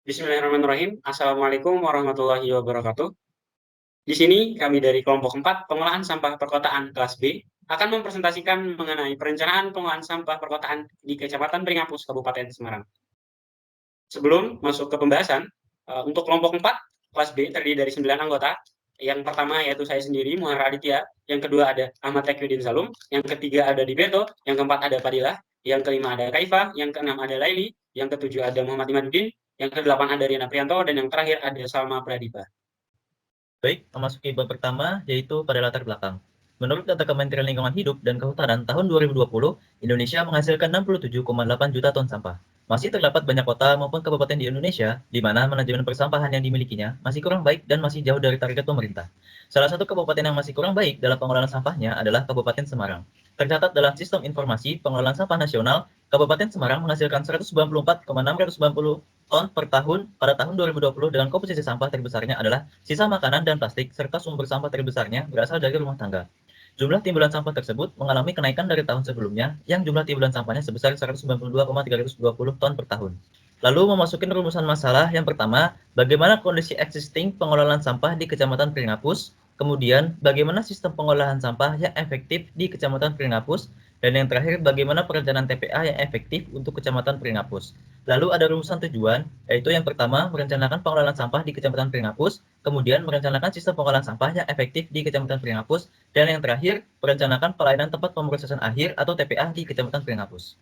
Bismillahirrahmanirrahim. Assalamualaikum warahmatullahi wabarakatuh. Di sini kami dari kelompok 4 pengolahan sampah perkotaan kelas B akan mempresentasikan mengenai perencanaan pengolahan sampah perkotaan di Kecamatan Pringapus, Kabupaten Semarang. Sebelum masuk ke pembahasan, untuk kelompok 4 kelas B terdiri dari 9 anggota. Yang pertama yaitu saya sendiri, Muhara Aditya. Yang kedua ada Ahmad Tekyudin Salum. Yang ketiga ada Dibeto. Yang keempat ada Fadilah. Yang kelima ada Kaifa. Yang keenam ada Laili. Yang ketujuh ada Muhammad Imaduddin. Yang kedelapan ada Riana Prianto. Dan yang terakhir ada Salma Pradipa. Baik, memasuki bab pertama, yaitu pada latar belakang. Menurut data Kementerian Lingkungan Hidup dan Kehutanan tahun 2020, Indonesia menghasilkan 67,8 juta ton sampah. Masih terdapat banyak kota maupun kabupaten di Indonesia, di mana manajemen persampahan yang dimilikinya masih kurang baik dan masih jauh dari target pemerintah. Salah satu kabupaten yang masih kurang baik dalam pengelolaan sampahnya adalah Kabupaten Semarang. Tercatat dalam Sistem Informasi Pengelolaan Sampah Nasional, Kabupaten Semarang menghasilkan 194,690 ton per tahun pada tahun 2020 dengan komposisi sampah terbesarnya adalah sisa makanan dan plastik serta sumber sampah terbesarnya berasal dari rumah tangga. Jumlah timbulan sampah tersebut mengalami kenaikan dari tahun sebelumnya yang jumlah timbulan sampahnya sebesar 192,320 ton per tahun. Lalu memasuki rumusan masalah yang pertama, bagaimana kondisi existing pengelolaan sampah di Kecamatan Pringapus, kemudian bagaimana sistem pengolahan sampah yang efektif di Kecamatan Pringapus, dan yang terakhir bagaimana perencanaan TPA yang efektif untuk Kecamatan Pringapus. Lalu ada rumusan tujuan, yaitu yang pertama merencanakan pengelolaan sampah di Kecamatan Pringapus, kemudian merencanakan sistem pengolahan sampah yang efektif di Kecamatan Pringapus, dan yang terakhir merencanakan pelayanan tempat pemrosesan akhir atau TPA di Kecamatan Pringapus.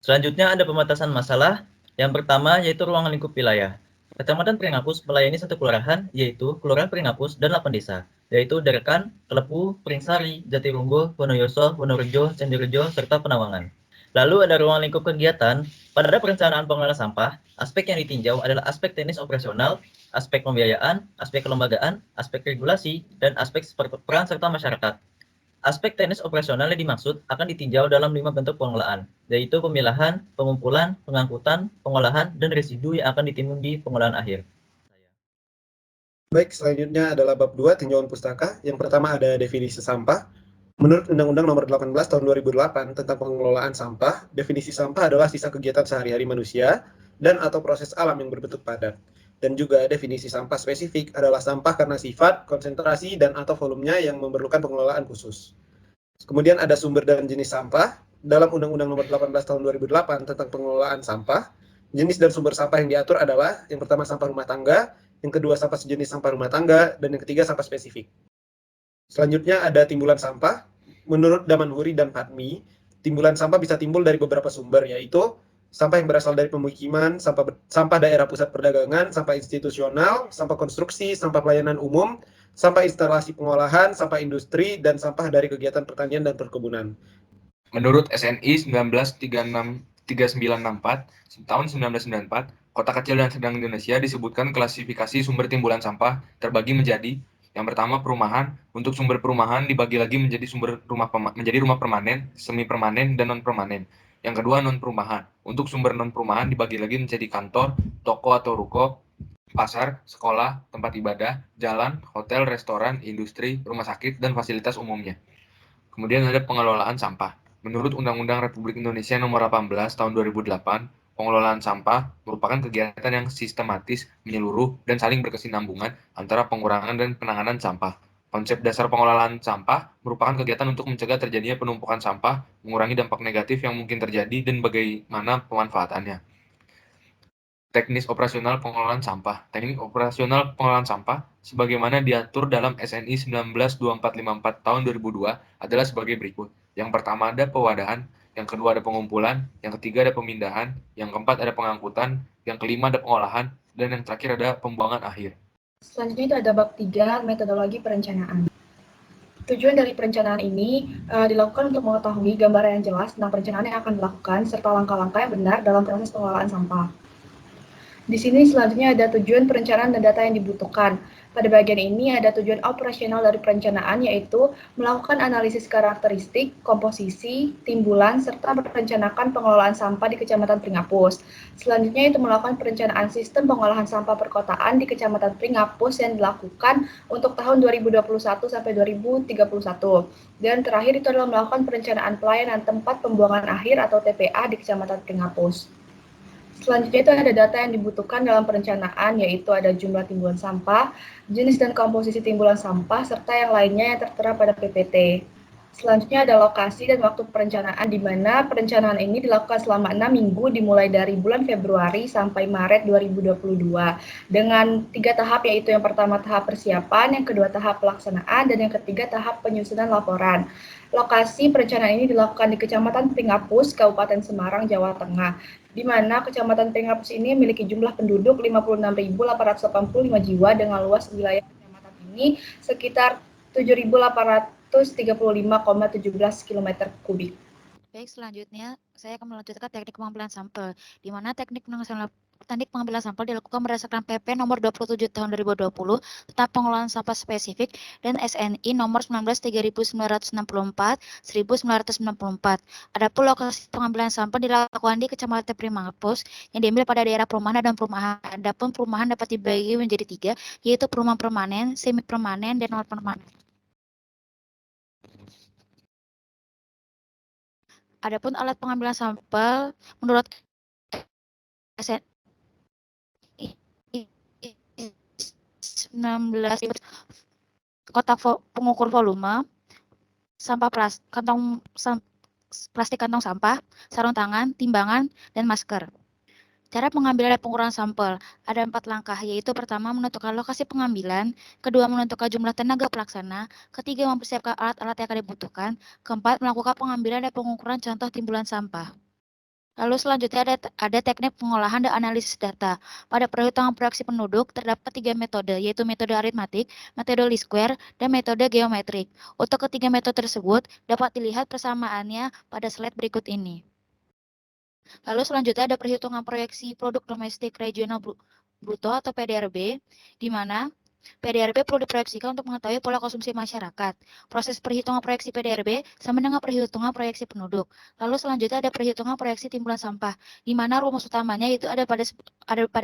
Selanjutnya ada pembatasan masalah. Yang pertama yaitu ruang lingkup wilayah. Kecamatan Pringapus melayani satu kelurahan, yaitu Kelurahan Pringapus dan 8 desa, yaitu Derekan, Kelepu, Pringsari, Jatirunggo, Wonoyoso, Wonorejo, Cenderejo, serta Penawangan. Lalu ada ruang lingkup kegiatan. Pada perencanaan pengelolaan sampah, aspek yang ditinjau adalah aspek teknis operasional, aspek pembiayaan, aspek kelembagaan, aspek regulasi, dan aspek peran serta masyarakat. Aspek teknis operasional yang dimaksud akan ditinjau dalam 5 bentuk pengelolaan, yaitu pemilahan, pengumpulan, pengangkutan, pengolahan, dan residu yang akan ditimbun di pengolahan akhir. Baik, selanjutnya adalah bab 2 tinjauan pustaka. Yang pertama ada definisi sampah. Menurut Undang-Undang Nomor 18 Tahun 2008 tentang pengelolaan sampah, definisi sampah adalah sisa kegiatan sehari-hari manusia dan atau proses alam yang berbentuk padat. Dan juga definisi sampah spesifik adalah sampah karena sifat, konsentrasi, dan atau volumenya yang memerlukan pengelolaan khusus. Kemudian ada sumber dan jenis sampah. Dalam Undang-Undang Nomor 18 Tahun 2008 tentang pengelolaan sampah, jenis dan sumber sampah yang diatur adalah yang pertama sampah rumah tangga, yang kedua sampah sejenis sampah rumah tangga, dan yang ketiga sampah spesifik. Selanjutnya ada timbulan sampah. Menurut Damanhuri dan Padmi, timbulan sampah bisa timbul dari beberapa sumber, yaitu sampah yang berasal dari pemukiman, sampah daerah pusat perdagangan, sampah institusional, sampah konstruksi, sampah pelayanan umum, sampah instalasi pengolahan, sampah industri, dan sampah dari kegiatan pertanian dan perkebunan. Menurut SNI 193964 tahun 1994, kota kecil dan sedang Indonesia disebutkan klasifikasi sumber timbulan sampah terbagi menjadi yang pertama perumahan. Untuk sumber perumahan dibagi lagi menjadi rumah permanen, semi permanen, dan non permanen. Yang kedua non perumahan. Untuk sumber non perumahan dibagi lagi menjadi kantor, toko atau ruko, pasar, sekolah, tempat ibadah, jalan, hotel, restoran, industri, rumah sakit, dan fasilitas umumnya. Kemudian ada pengelolaan sampah. Menurut Undang-Undang Republik Indonesia Nomor 18 Tahun 2008, pengelolaan sampah merupakan kegiatan yang sistematis, menyeluruh, dan saling berkesinambungan antara pengurangan dan penanganan sampah. Konsep dasar pengelolaan sampah merupakan kegiatan untuk mencegah terjadinya penumpukan sampah, mengurangi dampak negatif yang mungkin terjadi, dan bagaimana pemanfaatannya. Teknis operasional pengelolaan sampah. Teknik operasional pengelolaan sampah sebagaimana diatur dalam SNI 192454 tahun 2002 adalah sebagai berikut. Yang pertama ada pewadahan, yang kedua ada pengumpulan, yang ketiga ada pemindahan, yang keempat ada pengangkutan, yang kelima ada pengolahan, dan yang terakhir ada pembuangan akhir. Selanjutnya ada bab 3, metodologi perencanaan. Tujuan dari perencanaan ini dilakukan untuk mengetahui gambaran yang jelas tentang perencanaan yang akan dilakukan serta langkah-langkah yang benar dalam proses pengelolaan sampah. Di sini selanjutnya ada tujuan perencanaan dan data yang dibutuhkan. Pada bagian ini ada tujuan operasional dari perencanaan, yaitu melakukan analisis karakteristik, komposisi, timbulan, serta merencanakan pengelolaan sampah di Kecamatan Pringapus. Selanjutnya itu melakukan perencanaan sistem pengolahan sampah perkotaan di Kecamatan Pringapus yang dilakukan untuk tahun 2021 sampai 2031. Dan terakhir itu adalah melakukan perencanaan pelayanan tempat pembuangan akhir atau TPA di Kecamatan Pringapus. Selanjutnya itu ada data yang dibutuhkan dalam perencanaan, yaitu ada jumlah timbulan sampah, jenis dan komposisi timbulan sampah, serta yang lainnya yang tertera pada PPT. Selanjutnya ada lokasi dan waktu perencanaan, di mana perencanaan ini dilakukan selama 6 minggu dimulai dari bulan Februari sampai Maret 2022 dengan 3 tahap, yaitu yang pertama tahap persiapan, yang kedua tahap pelaksanaan, dan yang ketiga tahap penyusunan laporan. Lokasi perencanaan ini dilakukan di Kecamatan Pringapus, Kabupaten Semarang, Jawa Tengah, di mana Kecamatan Pringapus ini memiliki jumlah penduduk 56.885 jiwa dengan luas wilayah kecamatan ini sekitar 7.835,17 km kubik. Baik, selanjutnya saya akan melanjutkan teknik pengambilan sampel, di mana teknik pengambilan sampel dilakukan berdasarkan PP nomor 27 tahun 2020 tentang pengelolaan sampah spesifik dan SNI nomor 19 3964 1994. Adapun lokasi pengambilan sampel dilakukan di Kecamatan Pringapus yang diambil pada daerah perumahan dan perumahan. Adapun perumahan dapat dibagi menjadi 3, yaitu perumahan permanen, semi permanen, dan non permanen. Adapun alat pengambilan sampel menurut SNI 19 kotak pengukur volume, sampah plastik kantong sampah, sarung tangan, timbangan, dan masker. Cara pengambilan dan pengukuran sampel ada 4 langkah, yaitu pertama menentukan lokasi pengambilan, kedua menentukan jumlah tenaga pelaksana, ketiga mempersiapkan alat-alat yang akan dibutuhkan, keempat melakukan pengambilan dan pengukuran contoh timbulan sampah. Lalu selanjutnya ada teknik pengolahan dan analisis data. Pada perhitungan proyeksi penduduk terdapat 3 metode, yaitu metode aritmatik, metode least square, dan metode geometrik. Untuk ketiga metode tersebut dapat dilihat persamaannya pada slide berikut ini. Lalu selanjutnya ada perhitungan proyeksi produk domestik regional bruto atau PDRB, di mana PDRB perlu diproyeksikan untuk mengetahui pola konsumsi masyarakat. Proses perhitungan proyeksi PDRB sama dengan perhitungan proyeksi penduduk. Lalu selanjutnya ada perhitungan proyeksi timbulan sampah, di mana rumus utamanya itu ada pada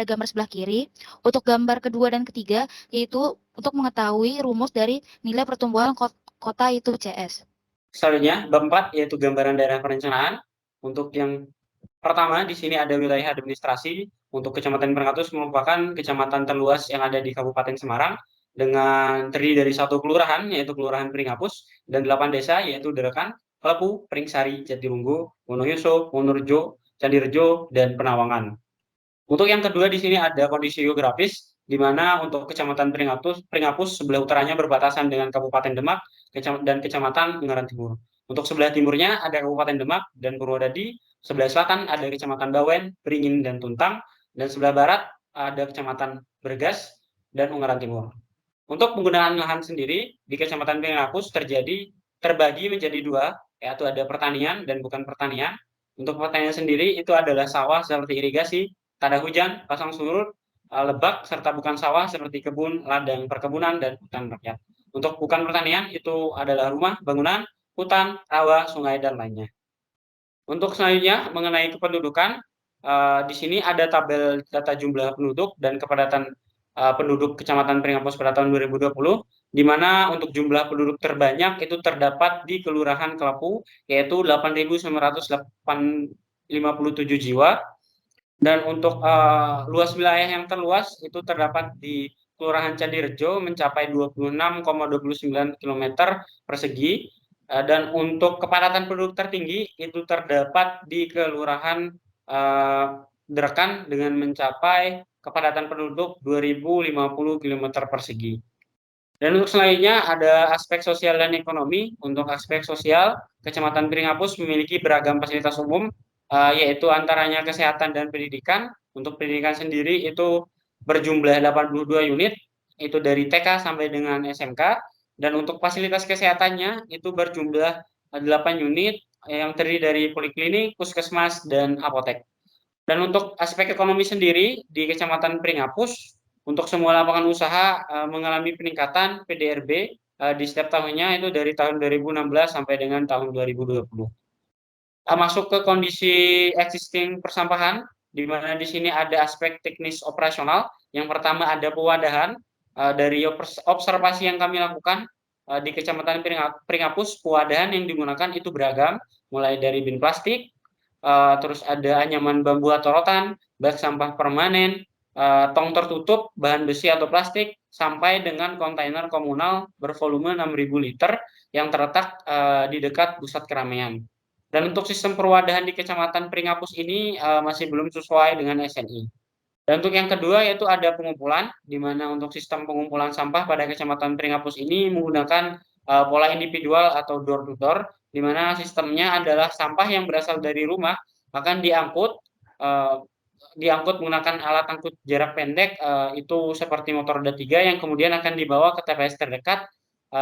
gambar sebelah kiri. Untuk gambar kedua dan ketiga, yaitu untuk mengetahui rumus dari nilai pertumbuhan kota itu CS. Selanjutnya, bab 4 yaitu gambaran daerah perencanaan. Untuk yang pertama, di sini ada wilayah administrasi. Untuk Kecamatan Pringapus merupakan kecamatan terluas yang ada di Kabupaten Semarang dengan terdiri dari 1 kelurahan, yaitu Kelurahan Pringapus, dan 8 desa, yaitu Derekan, Klepu, Pringsari, Jatilunggu, Wonoyoso, Wonorejo, Candirejo, dan Penawangan. Untuk yang kedua, di sini ada kondisi geografis, di mana untuk Kecamatan Pringapus sebelah utaranya berbatasan dengan Kabupaten Demak dan Kecamatan Ungaran Timur. Untuk sebelah timurnya ada Kabupaten Demak dan Purwodadi, sebelah selatan ada Kecamatan Bawen, Beringin, dan Tuntang, dan sebelah barat ada Kecamatan Bergas dan Ungaran Timur. Untuk penggunaan lahan sendiri di Kecamatan Pringapus terbagi menjadi 2, yaitu ada pertanian dan bukan pertanian. Untuk pertanian sendiri itu adalah sawah seperti irigasi, tanda hujan, pasang surut, lebak, serta bukan sawah seperti kebun, ladang perkebunan, dan hutan rakyat. Untuk bukan pertanian itu adalah rumah, bangunan, hutan, rawa, sungai, dan lainnya. Untuk selanjutnya mengenai kependudukan, di sini ada tabel data jumlah penduduk dan kepadatan penduduk Kecamatan Pringapus pada tahun 2020, di mana untuk jumlah penduduk terbanyak itu terdapat di Kelurahan Klepu, yaitu 8.957 jiwa. Dan untuk luas wilayah yang terluas itu terdapat di Kelurahan Candirejo mencapai 26,29 km persegi. Dan untuk kepadatan penduduk tertinggi itu terdapat di Kelurahan Derekan dengan mencapai kepadatan penduduk 2.050 km persegi. Dan untuk selanjutnya ada aspek sosial dan ekonomi. Untuk aspek sosial, Kecamatan Pringapus memiliki beragam fasilitas umum, yaitu antaranya kesehatan dan pendidikan. Untuk pendidikan sendiri itu berjumlah 82 unit, itu dari TK sampai dengan SMK. Dan untuk fasilitas kesehatannya itu berjumlah 8 unit yang terdiri dari poliklinik, puskesmas, dan apotek. Dan untuk aspek ekonomi sendiri di Kecamatan Pringapus, untuk semua lapangan usaha mengalami peningkatan PDRB di setiap tahunnya itu dari tahun 2016 sampai dengan tahun 2020. Masuk ke kondisi existing persampahan, di mana di sini ada aspek teknis operasional. Yang pertama ada pewadahan. Dari observasi yang kami lakukan di Kecamatan Pringapus, pewadahan yang digunakan itu beragam, mulai dari bin plastik, terus ada anyaman bambu atau rotan, bak sampah permanen, tong tertutup, bahan besi atau plastik, sampai dengan kontainer komunal bervolume 6.000 liter yang terletak di dekat pusat keramaian. Dan untuk sistem perwadahan di Kecamatan Pringapus ini masih belum sesuai dengan SNI. Dan untuk yang kedua yaitu ada pengumpulan, di mana untuk sistem pengumpulan sampah pada Kecamatan Pringapus ini menggunakan pola individual atau door to door, di mana sistemnya adalah sampah yang berasal dari rumah akan diangkut menggunakan alat angkut jarak pendek, itu seperti motor roda 3 yang kemudian akan dibawa ke TPS terdekat,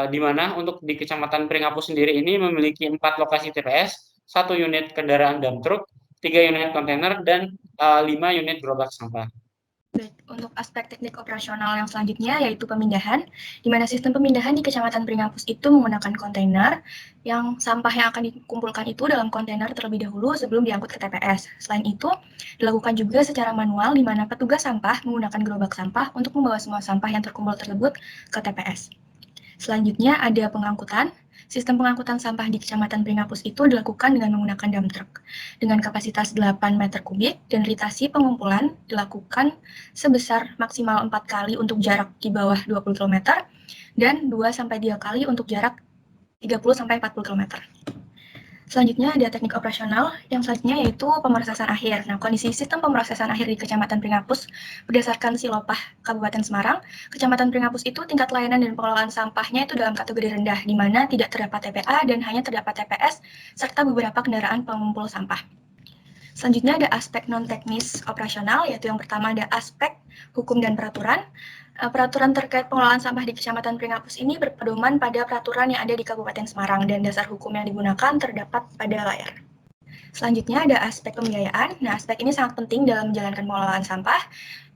di mana untuk di Kecamatan Pringapus sendiri ini memiliki 4 lokasi TPS, 1 unit kendaraan dump truck, 3 unit kontainer, dan 5 unit gerobak sampah. Baik, untuk aspek teknik operasional yang selanjutnya yaitu pemindahan, di mana sistem pemindahan di Kecamatan Pringapus itu menggunakan kontainer yang sampah yang akan dikumpulkan itu dalam kontainer terlebih dahulu sebelum diangkut ke TPS. Selain itu, dilakukan juga secara manual di mana petugas sampah menggunakan gerobak sampah untuk membawa semua sampah yang terkumpul tersebut ke TPS. Selanjutnya ada pengangkutan. Sistem pengangkutan sampah di Kecamatan Pringapus itu dilakukan dengan menggunakan dump truck dengan kapasitas 8 meter kubik dan ritasi pengumpulan dilakukan sebesar maksimal 4 kali untuk jarak di bawah 20 km dan 2-3 kali untuk jarak 30-40 km. Selanjutnya ada teknik operasional, yang selanjutnya yaitu pemrosesan akhir. Nah, kondisi sistem pemrosesan akhir di Kecamatan Pringapus berdasarkan Silopah Kabupaten Semarang, Kecamatan Pringapus itu tingkat layanan dan pengelolaan sampahnya itu dalam kategori rendah, di mana tidak terdapat TPA dan hanya terdapat TPS, serta beberapa kendaraan pengumpul sampah. Selanjutnya ada aspek non-teknis operasional, yaitu yang pertama ada aspek hukum dan peraturan. Peraturan terkait pengelolaan sampah di Kecamatan Pringapus ini berpedoman pada peraturan yang ada di Kabupaten Semarang dan dasar hukum yang digunakan terdapat pada layar. Selanjutnya ada aspek pembiayaan. Nah, aspek ini sangat penting dalam menjalankan pengelolaan sampah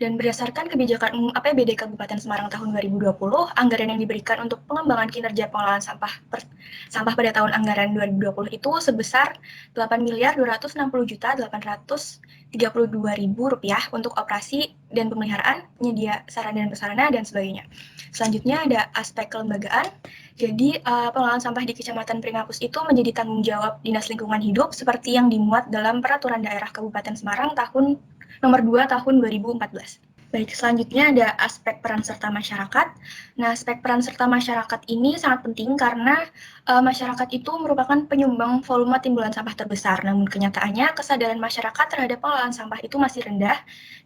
dan berdasarkan kebijakan umum APBD Kabupaten Semarang tahun 2020, anggaran yang diberikan untuk pengembangan kinerja pengelolaan sampah pada tahun anggaran 2020 itu sebesar Rp8.260.832.000 untuk operasi dan pemeliharaan, penyedia sarana dan prasarana, dan sebagainya. Selanjutnya ada aspek kelembagaan. Jadi, pengelolaan sampah di Kecamatan Pringapus itu menjadi tanggung jawab Dinas Lingkungan Hidup seperti yang dimuat dalam Peraturan Daerah Kabupaten Semarang nomor 2 tahun 2014. Baik, selanjutnya ada aspek peran serta masyarakat. Nah, aspek peran serta masyarakat ini sangat penting karena masyarakat itu merupakan penyumbang volume timbulan sampah terbesar. Namun kenyataannya kesadaran masyarakat terhadap pengelolaan sampah itu masih rendah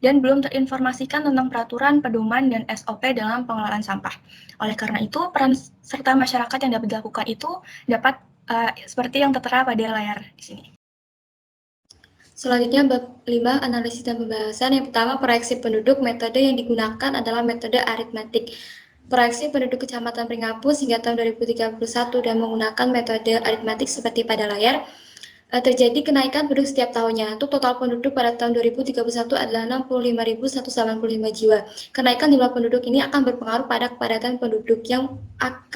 dan belum terinformasikan tentang peraturan, pedoman, dan SOP dalam pengelolaan sampah. Oleh karena itu, peran serta masyarakat yang dapat dilakukan itu dapat seperti yang tertera pada layar di sini. Selanjutnya bab 5, analisis dan pembahasan. Yang pertama, proyeksi penduduk. Metode yang digunakan adalah metode aritmatik. Proyeksi penduduk Kecamatan Pringapus hingga tahun 2031 dan menggunakan metode aritmatik seperti pada layar. Terjadi kenaikan penduduk setiap tahunnya. Untuk total penduduk pada tahun 2031 adalah 65.185 jiwa. Kenaikan jumlah penduduk ini akan berpengaruh pada kepadatan penduduk yang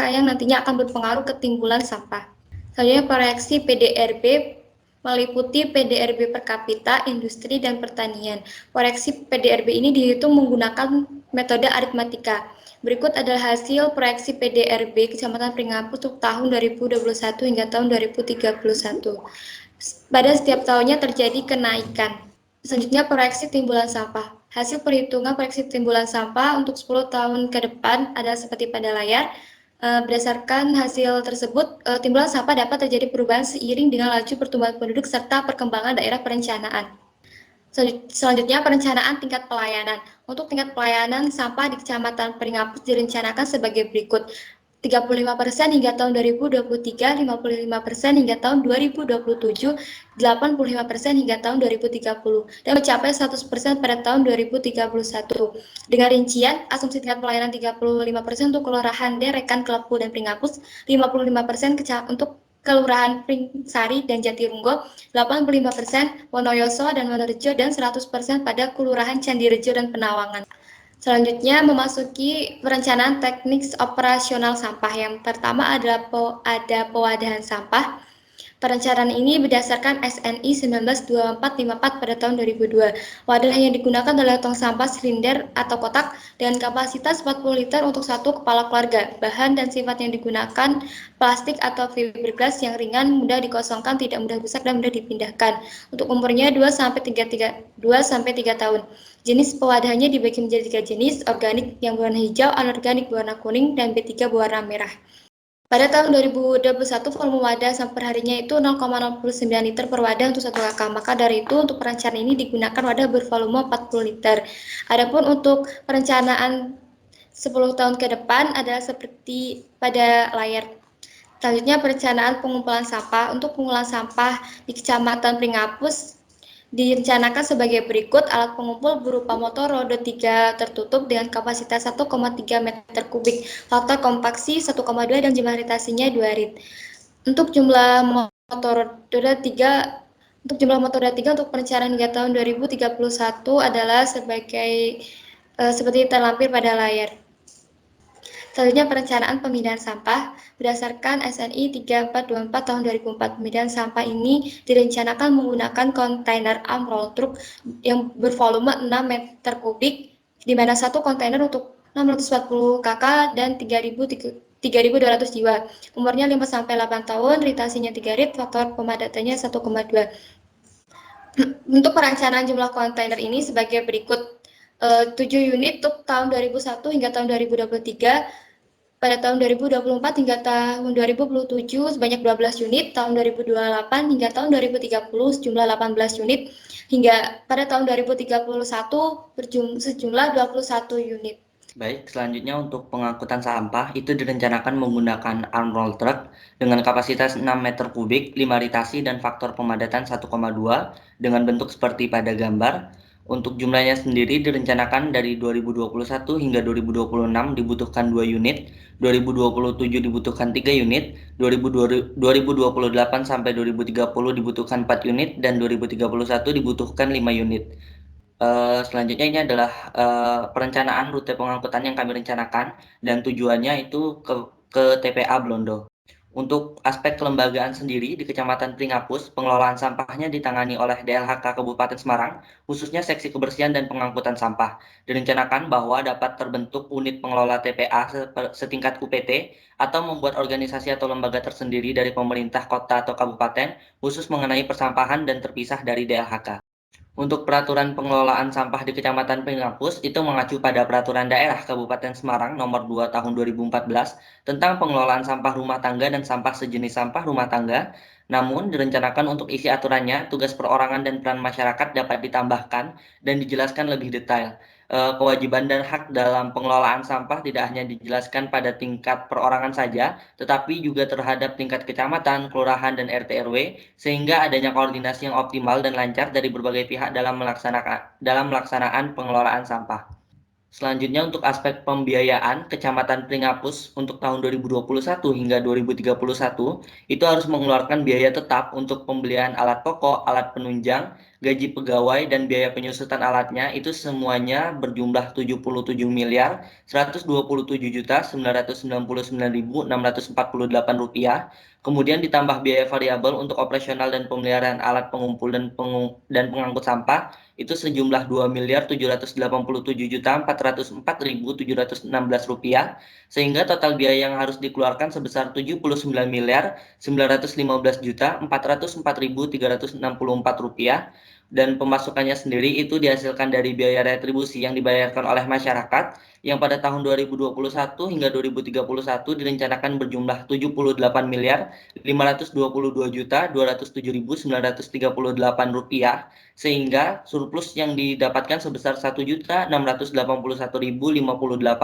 nantinya akan berpengaruh ke timbulan sampah. Selanjutnya, proyeksi PDRB meliputi PDRB per kapita, industri, dan pertanian. Proyeksi PDRB ini dihitung menggunakan metode aritmatika. Berikut adalah hasil proyeksi PDRB Kecamatan Pringapus untuk tahun 2021 hingga tahun 2031. Pada setiap tahunnya terjadi kenaikan. Selanjutnya, proyeksi timbulan sampah. Hasil perhitungan proyeksi timbulan sampah untuk 10 tahun ke depan adalah seperti pada layar. Berdasarkan hasil tersebut, timbulan sampah dapat terjadi perubahan seiring dengan laju pertumbuhan penduduk serta perkembangan daerah perencanaan. Selanjutnya, perencanaan tingkat pelayanan. Untuk tingkat pelayanan sampah di Kecamatan Pringapus direncanakan sebagai berikut: 35% hingga tahun 2023, 55% hingga tahun 2027, 85% hingga tahun 2030, dan mencapai 100% pada tahun 2031. Dengan rincian, asumsi tingkat pelayanan 35% untuk Kelurahan Derekan, Klepu, dan Pringapus, 55% untuk Kelurahan Pringsari dan Jatirunggo, 85% Wonoyoso dan Wonorejo, dan 100% pada Kelurahan Candirejo dan Penawangan. Selanjutnya, memasuki perencanaan teknik operasional sampah. Yang pertama adalah ada pewadahan sampah. Perencanaan ini berdasarkan SNI 192454 pada tahun 2002. Wadah yang digunakan adalah tong sampah silinder atau kotak dengan kapasitas 40 liter untuk satu kepala keluarga. Bahan dan sifat yang digunakan plastik atau fiberglass yang ringan, mudah dikosongkan, tidak mudah rusak, dan mudah dipindahkan. Untuk umurnya 2-3 tahun. Jenis pewadahannya dibagi menjadi 3 jenis, organik yang berwarna hijau, anorganik berwarna kuning, dan B3 berwarna merah. Pada tahun 2021, volume wadah sampah perharinya itu 0,09 liter per wadah untuk 1 kakak. Maka dari itu, untuk perencanaan ini digunakan wadah bervolume 40 liter. Adapun untuk perencanaan 10 tahun ke depan adalah seperti pada layar. Selanjutnya, perencanaan pengumpulan sampah. Untuk pengumpulan sampah di Kecamatan Pringapus direncanakan sebagai berikut. Alat pengumpul berupa motor roda 3 tertutup dengan kapasitas 1,3 meter kubik, faktor kompaksi 1,2 dan jumlah ritasinya 2 rit. Untuk jumlah motor roda 3 untuk perencanaan hingga tahun 2031 adalah seperti terlampir pada layar. Selanjutnya, perencanaan pemindahan sampah berdasarkan SNI 3424 tahun 2004. Pemindahan sampah ini direncanakan menggunakan kontainer roll truck yang bervolume 6 meter kubik, di mana satu kontainer untuk 640 kakak dan 3.200 jiwa. Umurnya 5-8 tahun, ritasinya 3 rit, faktor pemadatannya 1,2. Untuk perencanaan jumlah kontainer ini sebagai berikut. 7 unit untuk tahun 2001 hingga tahun 2023. Pada tahun 2024 hingga tahun 2027 sebanyak 12 unit, tahun 2028 hingga tahun 2030 sejumlah 18 unit, hingga pada tahun 2031 sejumlah 21 unit. Baik, selanjutnya untuk pengangkutan sampah itu direncanakan menggunakan arm roll truck dengan kapasitas 6 meter kubik, 5 ritasi, dan faktor pemadatan 1,2 dengan bentuk seperti pada gambar. Untuk jumlahnya sendiri direncanakan dari 2021 hingga 2026 dibutuhkan 2 unit, 2027 dibutuhkan 3 unit, 2028 sampai 2030 dibutuhkan 4 unit, dan 2031 dibutuhkan 5 unit. Selanjutnya ini adalah perencanaan rute pengangkutan yang kami rencanakan dan tujuannya itu ke TPA Blondo. Untuk aspek kelembagaan sendiri di Kecamatan Pringapus, pengelolaan sampahnya ditangani oleh DLHK Kabupaten Semarang, khususnya seksi kebersihan dan pengangkutan sampah. Direncanakan bahwa dapat terbentuk unit pengelola TPA setingkat UPT atau membuat organisasi atau lembaga tersendiri dari pemerintah kota atau kabupaten khusus mengenai persampahan dan terpisah dari DLHK. Untuk peraturan pengelolaan sampah di Kecamatan Pringapus itu mengacu pada Peraturan Daerah Kabupaten Semarang Nomor 2 Tahun 2014 tentang pengelolaan sampah rumah tangga dan sampah sejenis sampah rumah tangga. Namun direncanakan untuk isi aturannya, tugas perorangan dan peran masyarakat dapat ditambahkan dan dijelaskan lebih detail. Kewajiban dan hak dalam pengelolaan sampah tidak hanya dijelaskan pada tingkat perorangan saja, tetapi juga terhadap tingkat kecamatan, kelurahan, dan RT/RW, sehingga adanya koordinasi yang optimal dan lancar dari berbagai pihak dalam melaksanaan pengelolaan sampah. Selanjutnya untuk aspek pembiayaan, Kecamatan Pringapus untuk tahun 2021 hingga 2031 itu harus mengeluarkan biaya tetap untuk pembelian alat pokok, alat penunjang, gaji pegawai, dan biaya penyusutan alatnya itu semuanya berjumlah 77.127.999.648 rupiah. Kemudian ditambah biaya variabel untuk operasional dan pemeliharaan alat pengumpul dan pengangkut sampah itu sejumlah 2.787.404.716 rupiah, sehingga total biaya yang harus dikeluarkan sebesar 79.915.404.364 rupiah. Dan pemasukannya sendiri itu dihasilkan dari biaya retribusi yang dibayarkan oleh masyarakat yang pada tahun 2021 hingga 2031 direncanakan berjumlah 78.522.207.938 rupiah, sehingga surplus yang didapatkan sebesar 1.681.058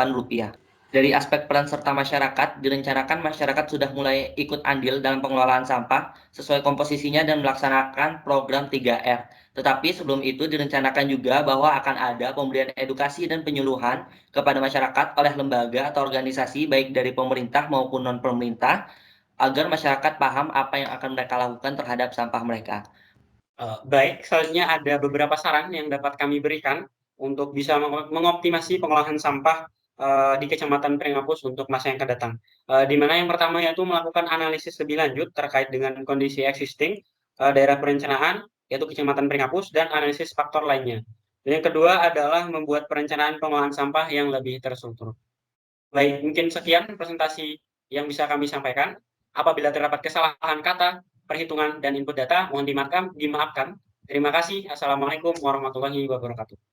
rupiah. Dari aspek peran serta masyarakat, direncanakan masyarakat sudah mulai ikut andil dalam pengelolaan sampah sesuai komposisinya dan melaksanakan program 3R. Tetapi sebelum itu direncanakan juga bahwa akan ada pemberian edukasi dan penyuluhan kepada masyarakat oleh lembaga atau organisasi baik dari pemerintah maupun non-pemerintah agar masyarakat paham apa yang akan mereka lakukan terhadap sampah mereka. Baik, selanjutnya ada beberapa saran yang dapat kami berikan untuk bisa mengoptimasi pengolahan sampah di Kecamatan Pringapus untuk masa yang akan datang. Di mana yang pertama yaitu melakukan analisis lebih lanjut terkait dengan kondisi existing daerah perencanaan, yaitu Kecamatan Pringapus, dan analisis faktor lainnya. Dan yang kedua adalah membuat perencanaan pengelolaan sampah yang lebih terstruktur. Baik, mungkin sekian presentasi yang bisa kami sampaikan. Apabila terdapat kesalahan kata, perhitungan, dan input data, mohon dimaafkan. Terima kasih. Assalamualaikum warahmatullahi wabarakatuh.